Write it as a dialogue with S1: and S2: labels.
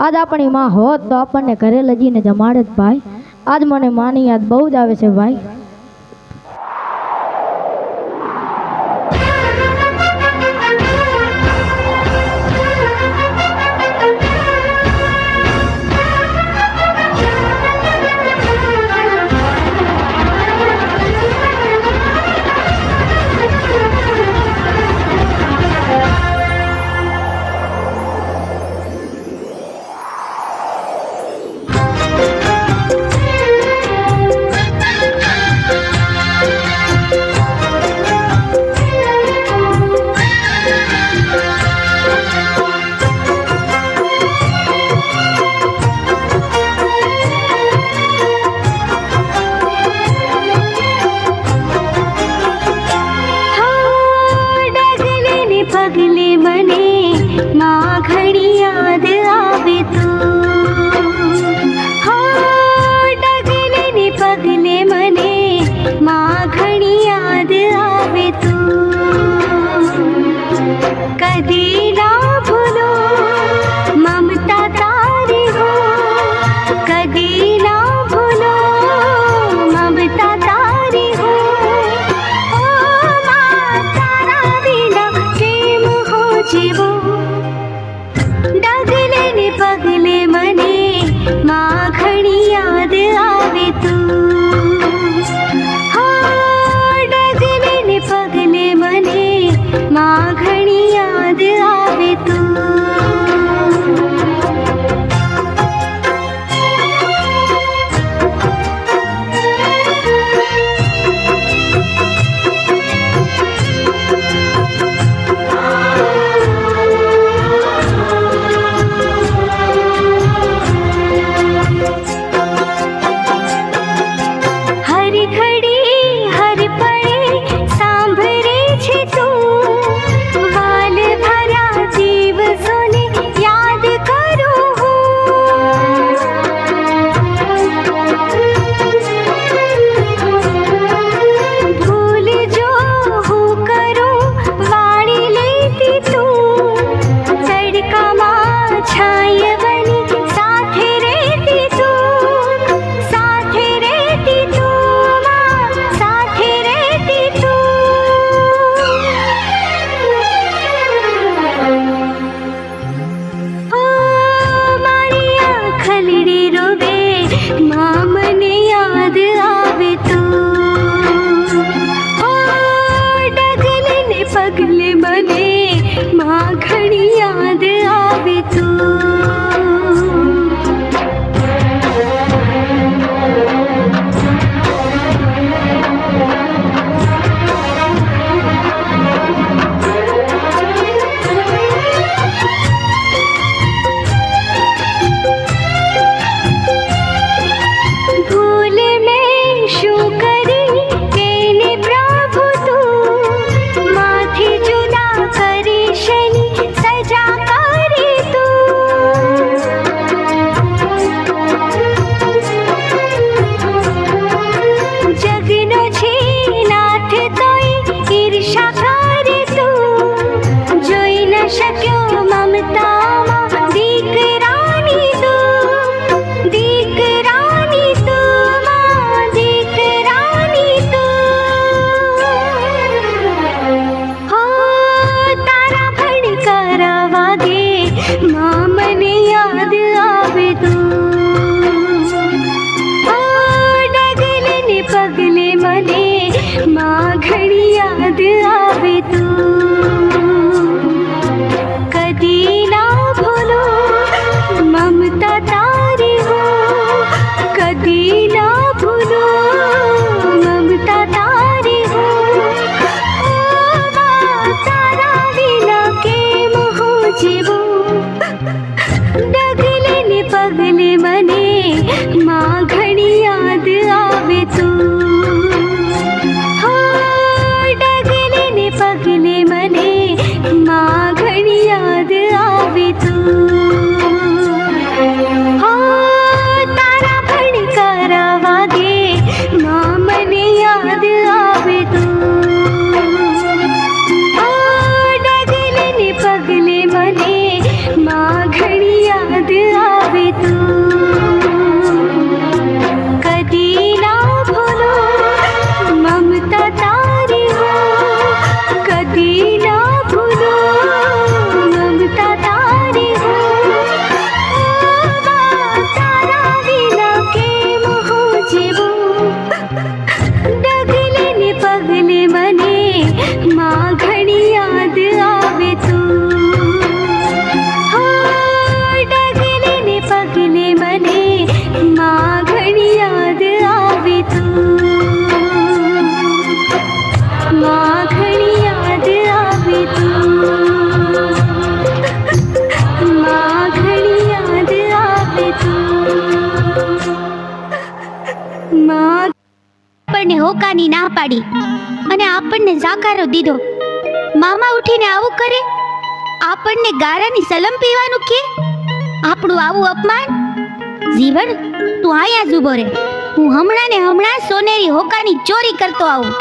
S1: આજ આપણી માં હોત તો આપણને ઘરે લજીને જમાડે જ ભાઈ। આજ મને માની યાદ બહુ જ આવે છે ભાઈ।
S2: पगले मने माँ घड़ी याद आवे तू। हो डगले ने पगले मने माँ घड़ी याद आवे तू। कदी ना भूलो ममता तारी हो, कदी ना भूलो ममता तारी हो। जीवो डगले ने पगले मने माँ घड़ी याद आवे तू। हो डगले ने पगले मने माँ घड़ी याद आवे तू। पगले मने माँ घड़ी याद आवे तू। माँ मने याद आवे तू। डगले ने पगले मने माँ घड़ी याद आवे तू। कदी ना भूलो ममता तारी हो, कदी ना भूलो ममता तारी हो। तारा बिना केम हो जीवो डगले ने पगले मने माँ घड़ी याद आवे तू। हो डगले ने पगले मने माँ घड़ी याद आवे तू। हो तारा भड़कारा वागे माँ मने याद आवे तू। हो डगले ने पगले मने माँ घड़ी याद आ એને હોકાની ના પાડી અને આપણને જાકારો દીધો. મામા ઉઠીને આવું કરે, આપણને ગારાની સલમ પીવાનું કે, આપણું આવું અપમાન. જીવન, તું આયા જ ઊભો રહે. હું હમણાં ને હમણાં સોનેરી હોકાની ચોરી કરતો આવું.